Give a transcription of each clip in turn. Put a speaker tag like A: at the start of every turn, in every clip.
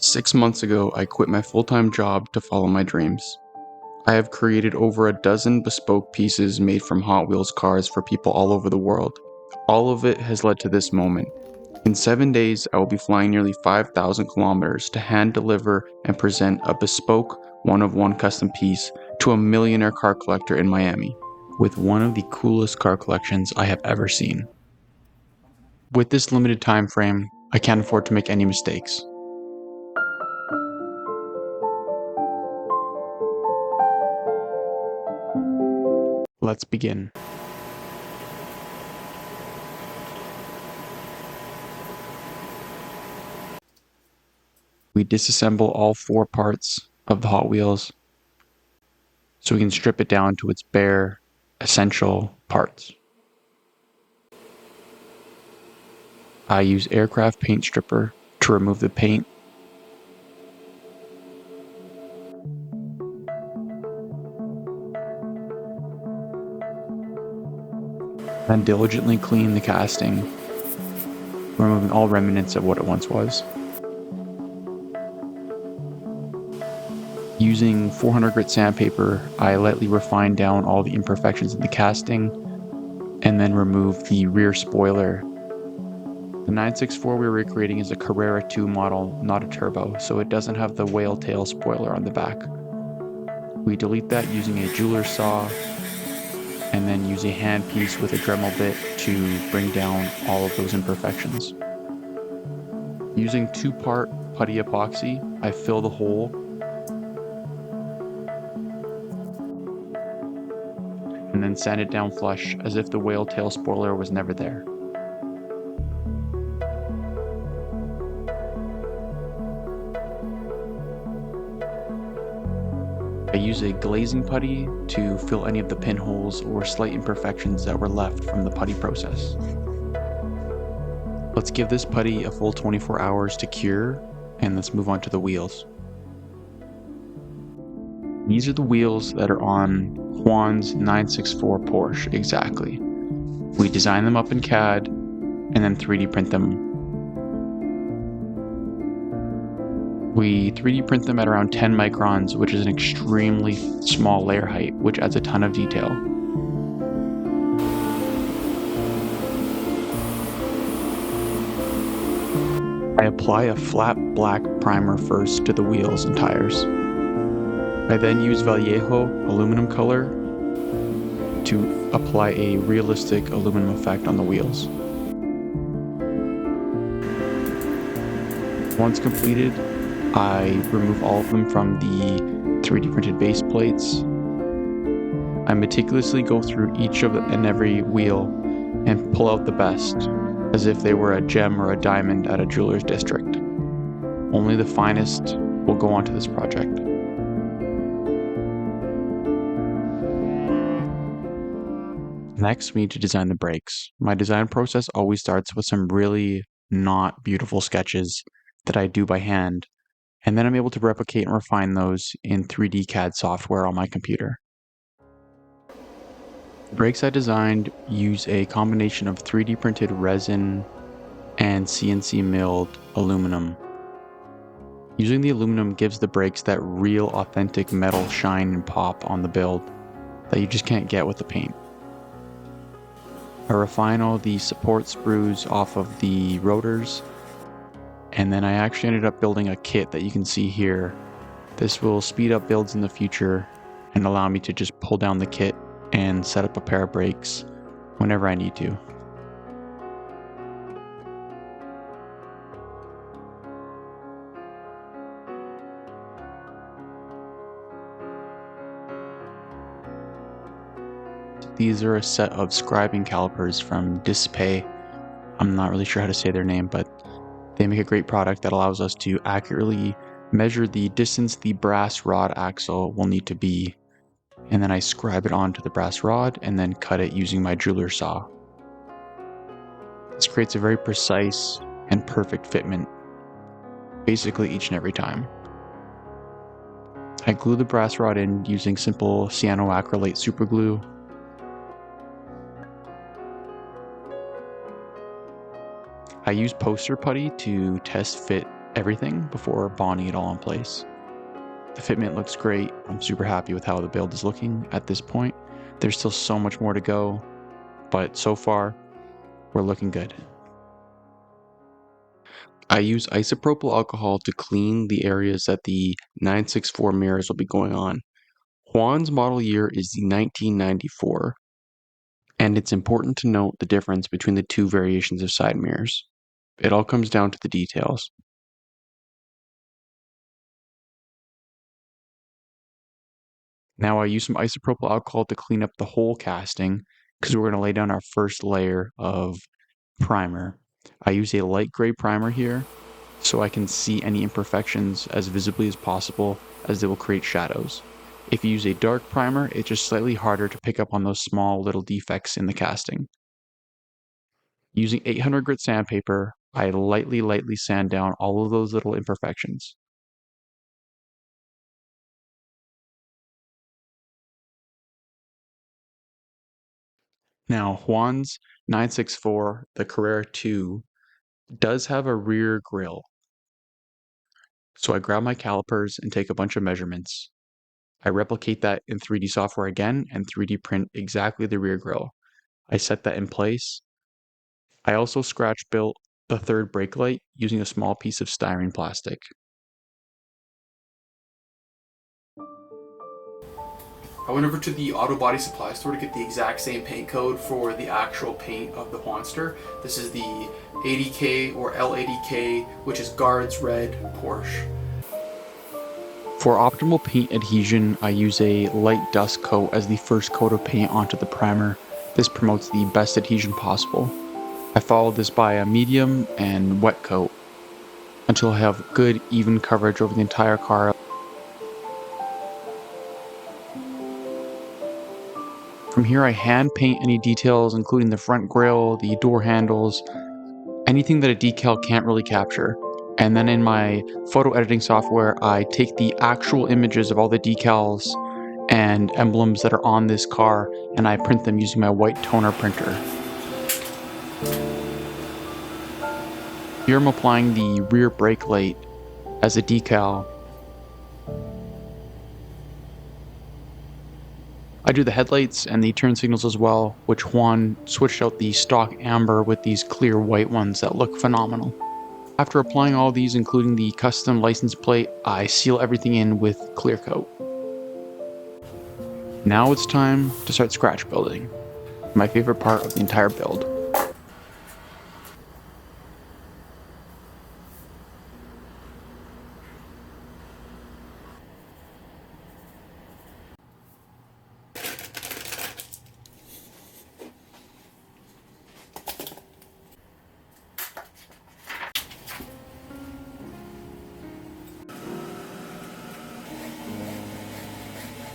A: 6 months ago, I quit my full-time job to follow my dreams. I have created over a dozen bespoke pieces made from Hot Wheels cars for people all over the world. All of it has led to this moment. In 7 days, I will be flying nearly 5,000 kilometers to hand deliver and present a bespoke, one-of-one custom piece to a millionaire car collector in Miami, with one of the coolest car collections I have ever seen. With this limited time frame, I can't afford to make any mistakes. Let's begin. We disassemble all 4 parts of the Hot Wheels so we can strip it down to its bare, essential parts. I use aircraft paint stripper to remove the paint. Then diligently clean the casting, removing all remnants of what it once was. Using 400 grit sandpaper, I lightly refine down all the imperfections in the casting and then remove the rear spoiler. The 964 we're recreating is a Carrera 2 model, not a turbo, so it doesn't have the whale tail spoiler on the back. We delete that using a jeweler's saw and then use a hand piece with a Dremel bit to bring down all of those imperfections. Using 2-part putty epoxy, I fill the hole and then sand it down flush as if the whale tail spoiler was never there. I use a glazing putty to fill any of the pinholes or slight imperfections that were left from the putty process. Let's give this putty a full 24 hours to cure, and let's move on to the wheels. These are the wheels that are on Juan's 964 Porsche, exactly. We design them up in CAD and then 3D print them. We 3D print them at around 10 microns, which is an extremely small layer height, which adds a ton of detail. I apply a flat black primer first to the wheels and tires. I then use Vallejo aluminum color to apply a realistic aluminum effect on the wheels. Once completed, I remove all of them from the 3D printed base plates. I meticulously go through each of and every wheel and pull out the best, as if they were a gem or a diamond at a jeweler's district. Only the finest will go onto this project. Next, we need to design the brakes. My design process always starts with some really not beautiful sketches that I do by hand, and then I'm able to replicate and refine those in 3D CAD software on my computer. The brakes I designed use a combination of 3D printed resin and CNC milled aluminum. Using the aluminum gives the brakes that real authentic metal shine and pop on the build that you just can't get with the paint. I refine all the support sprues off of the rotors, and then I actually ended up building a kit that you can see here. This will speed up builds in the future and allow me to just pull down the kit and set up a pair of brakes whenever I need to. These are a set of scribing calipers from Disassembly. I'm not really sure how to say their name, but they make a great product that allows us to accurately measure the distance the brass rod axle will need to be, and then I scribe it onto the brass rod and then cut it using my jeweler's saw. This creates a very precise and perfect fitment, basically each and every time. I glue the brass rod in using simple cyanoacrylate superglue. I use poster putty to test fit everything before bonding it all in place. The fitment looks great. I'm super happy with how the build is looking at this point. There's still so much more to go, but so far, we're looking good. I use isopropyl alcohol to clean the areas that the 964 mirrors will be going on. Juan's model year is the 1994, and it's important to note the difference between the two variations of side mirrors. It all comes down to the details. Now I use some isopropyl alcohol to clean up the whole casting because we're going to lay down our first layer of primer. I use a light gray primer here so I can see any imperfections as visibly as possible, as they will create shadows. If you use a dark primer, it's just slightly harder to pick up on those small little defects in the casting. Using 800 grit sandpaper, I lightly sand down all of those little imperfections. Now, Juan's 964, the Carrera 2, does have a rear grille. So I grab my calipers and take a bunch of measurements. I replicate that in 3D software again and 3D print exactly the rear grille. I set that in place. I also scratch built the third brake light using a small piece of styrene plastic.
B: I went over to the auto body supply store to get the exact same paint code for the actual paint of the Juanster. This is the 80K or L80K, which is Guards Red Porsche.
A: For optimal paint adhesion, I use a light dust coat as the first coat of paint onto the primer. This promotes the best adhesion possible. I follow this by a medium and wet coat until I have good even coverage over the entire car. From here I hand paint any details including the front grille, the door handles, anything that a decal can't really capture. And then in my photo editing software, I take the actual images of all the decals and emblems that are on this car and I print them using my white toner printer. Here I'm applying the rear brake light as a decal. I do the headlights and the turn signals as well, which Juan switched out the stock amber with these clear white ones that look phenomenal. After applying all these, including the custom license plate, I seal everything in with clear coat. Now it's time to start scratch building, my favorite part of the entire build.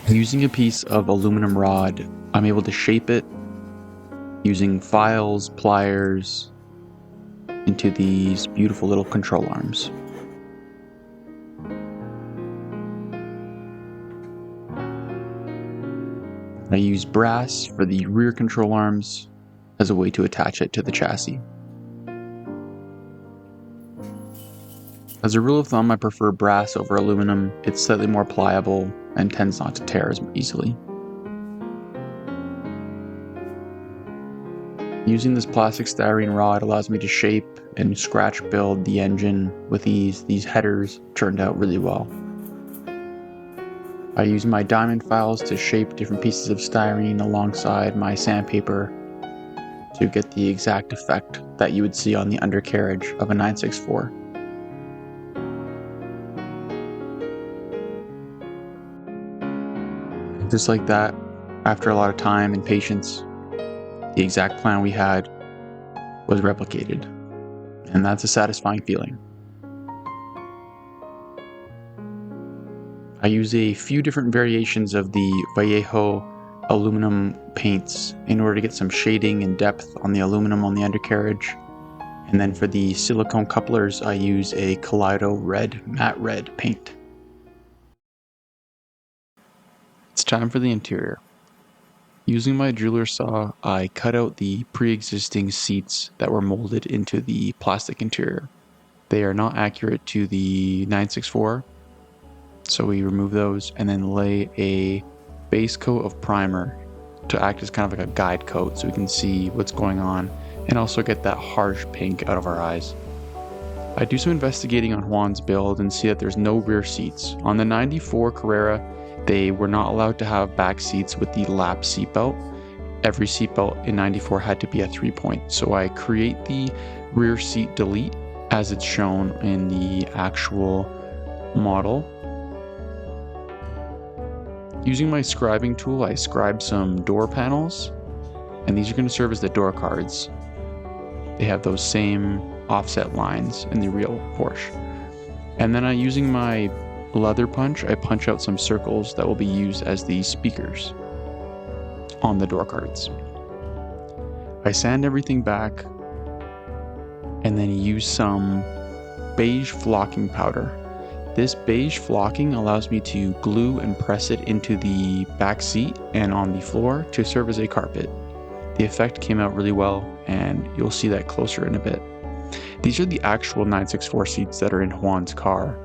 A: Using a piece of aluminum rod, I'm able to shape it using files, pliers, into these beautiful little control arms. I use brass for the rear control arms as a way to attach it to the chassis. As a rule of thumb, I prefer brass over aluminum. It's slightly more pliable and tends not to tear as easily. Using this plastic styrene rod allows me to shape and scratch build the engine with ease. These headers turned out really well. I use my diamond files to shape different pieces of styrene alongside my sandpaper to get the exact effect that you would see on the undercarriage of a 964. Just like that, after a lot of time and patience, the exact plan we had was replicated, and that's a satisfying feeling. I use a few different variations of the Vallejo aluminum paints in order to get some shading and depth on the aluminum on the undercarriage. And then for the silicone couplers, I use a Kaleido red, matte red paint. It's time for the interior. Using my jeweler saw, I cut out the pre-existing seats that were molded into the plastic interior. They are not accurate to the 964, so we remove those and then lay a base coat of primer to act as kind of like a guide coat so we can see what's going on and also get that harsh pink out of our eyes. I do some investigating on Juan's build and see that there's no rear seats. On the 94 Carrera, they were not allowed to have back seats with the lap seatbelt. Every seatbelt in 94 had to be a 3-point. So I create the rear seat delete as it's shown in the actual model. Using my scribing tool, I scribe some door panels, and these are going to serve as the door cards. They have those same offset lines in the real Porsche. And then using my leather punch, I punch out some circles that will be used as the speakers on the door cards. I sand everything back and then use some beige flocking powder. This beige flocking allows me to glue and press it into the back seat and on the floor to serve as a carpet. The effect came out really well, and you'll see that closer in a bit. These are the actual 964 seats that are in Juan's car.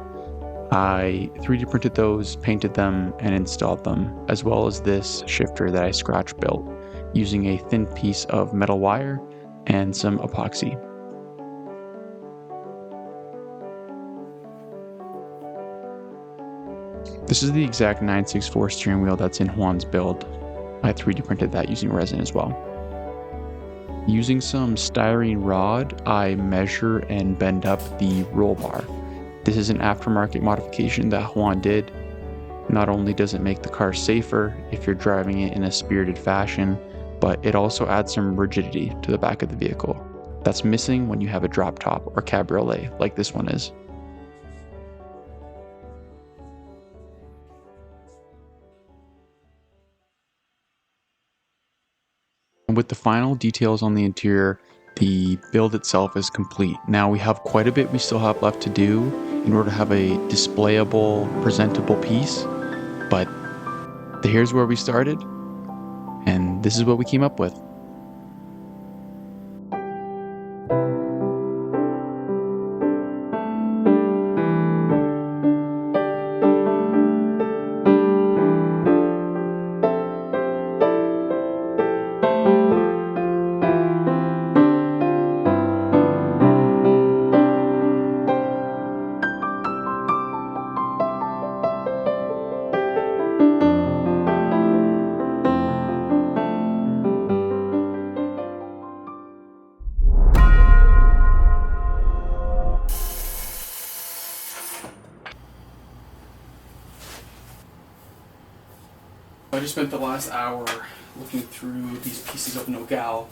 A: I 3D printed those, painted them, and installed them, as well as this shifter that I scratch built using a thin piece of metal wire and some epoxy. This is the exact 964 steering wheel that's in Juan's build. I 3D printed that using resin as well. Using some styrene rod, I measure and bend up the roll bar. This is an aftermarket modification that Juan did. Not only does it make the car safer if you're driving it in a spirited fashion, but it also adds some rigidity to the back of the vehicle. That's missing when you have a drop top or cabriolet like this one is. With the final details on the interior, the build itself is complete. Now we have quite a bit we still have left to do in order to have a displayable, presentable piece, but here's where we started, and this is what we came up with.
B: I just spent the last hour looking through these pieces of nogal,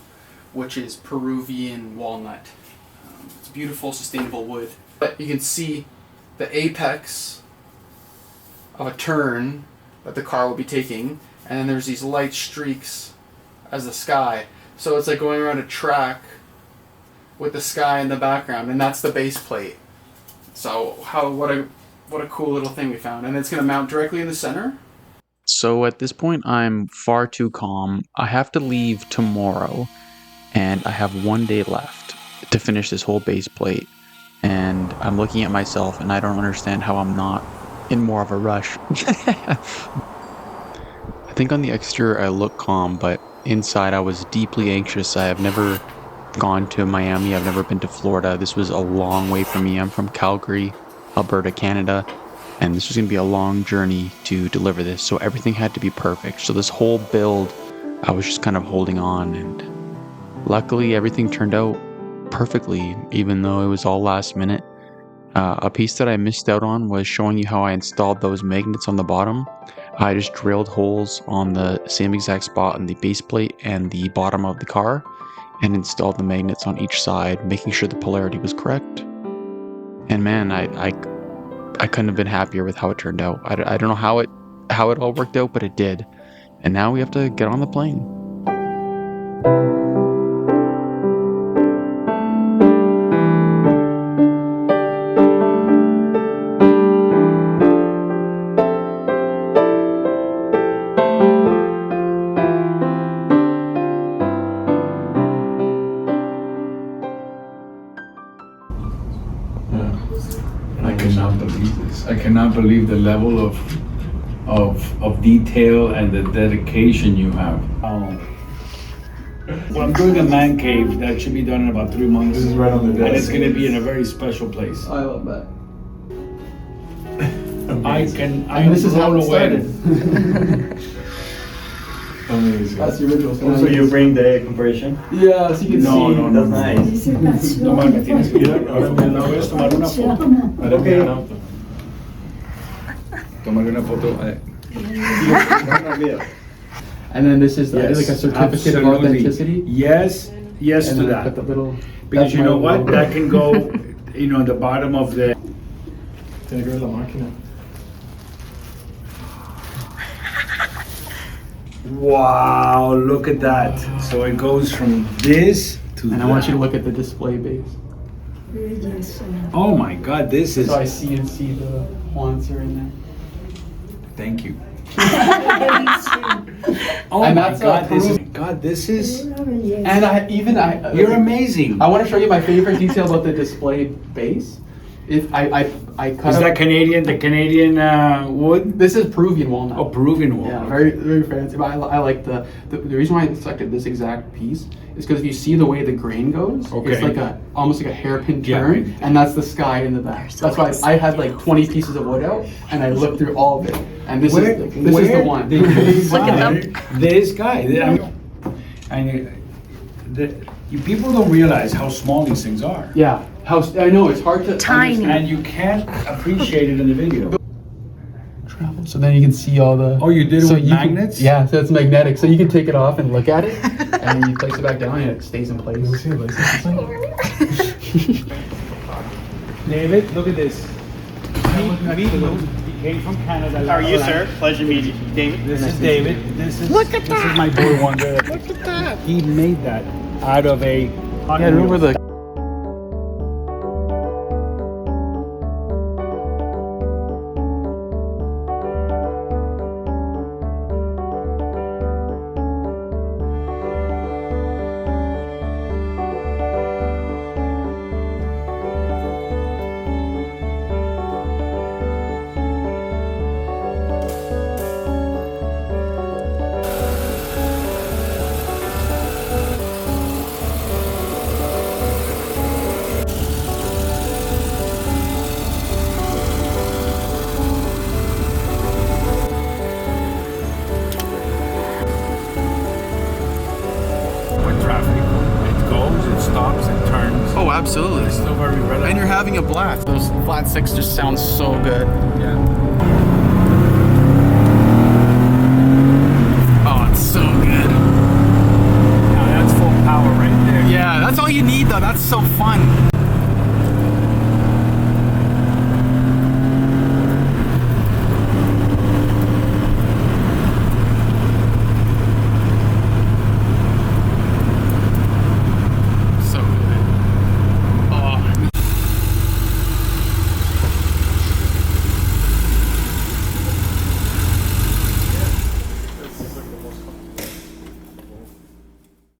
B: which is Peruvian walnut. It's beautiful, sustainable wood. But you can see the apex of a turn that the car will be taking, and then there's these light streaks as the sky. So it's like going around a track with the sky in the background, and that's the base plate. So what a cool little thing we found, and it's going to mount directly in the center.
A: So at this point, I'm far too calm. I have to leave tomorrow, and I have 1 day left to finish this whole base plate. And I'm looking at myself, and I don't understand how I'm not in more of a rush. I think on the exterior, I look calm, but inside, I was deeply anxious. I have never gone to Miami. I've never been to Florida. This was a long way for me. I'm from Calgary, Alberta, Canada. And this was going to be a long journey to deliver this, so everything had to be perfect. So this whole build, I was just kind of holding on, and luckily everything turned out perfectly, even though it was all last minute. A piece that I missed out on was showing you how I installed those magnets on the bottom. I just drilled holes on the same exact spot in the base plate and the bottom of the car, and installed the magnets on each side, making sure the polarity was correct. And man, I couldn't have been happier with how it turned out. I don't know how it all worked out, but it did. And now we have to get on the plane.
C: cannot believe the level of detail and the dedication you have. Well, I'm doing a man cave that should be done in about 3 months.
D: This is right on the desk.
C: And it's going to be in a very special place.
B: I love that. This is how it started.
D: Amazing.
B: That's the original.
D: So you bring the compression?
B: Yeah, so you can see.
D: That's nice.
C: Tomás, me tienes que ir. Ahora me puedes tomar una foto.
D: Okay.
C: Tomarle una foto.
B: And then this is like a certificate of authenticity.
C: Yes
B: And
C: to
B: then
C: that.
B: put the little.
C: Because
B: that's
C: you know
B: my
C: what?
B: logo.
C: That can go, at the bottom of the.
D: Tiene que ver la máquina.
C: Wow, look at that. So it goes from this to
B: And
C: that.
B: I want you to look at the display base.
C: Oh my God, this is.
B: So I see the Juans are in there.
C: Thank you. Oh
B: And
C: my
B: that's
C: God, this is.
B: approved.
C: God, this is.
B: And
C: You're amazing.
B: I want to show you my favorite detail about the display base. If I cut
C: Is
B: up-
C: that Canadian? The Canadian wood?
B: This is Peruvian walnut.
C: Oh, Peruvian wood.
B: Yeah, very very fancy. But I like the reason why I selected this exact piece is because if you see the way the grain goes,
C: Okay.
B: it's like almost like a hairpin
C: Yeah.
B: turn, and that's the sky in the back. That's why I had like 20 pieces of wood out, and I looked through all of it, and this is the one.
C: Did you
E: Look at
C: find this guy? People don't realize how small these things are.
B: Yeah, I know it's hard to
E: Tiny.
B: understand.
C: And you can't appreciate it in the video.
B: Travel. So then you can see all the.
C: Oh, you did it with
B: you can-
C: magnets?
B: Yeah, so it's magnetic. So you can take it off and look at it, and then you place it back down, and it stays in place.
C: David, look at this. He came from Canada.
F: How are you, sir? Pleasure to meet you. David?
C: This is David. This is
E: Look at
C: this is my boy Wonder. Look at that. He made that out of a Hot
B: Yeah, remember
C: Wheels.
B: the.
C: When traffic, it goes, it stops, it turns.
B: Oh, absolutely.
C: It's still very relevant.
B: And you're having a blast. Those flat six just sound so good.
C: Yeah.
B: Oh, it's so good.
C: Now that's full power right there.
B: Yeah, that's all you need though. That's so fun.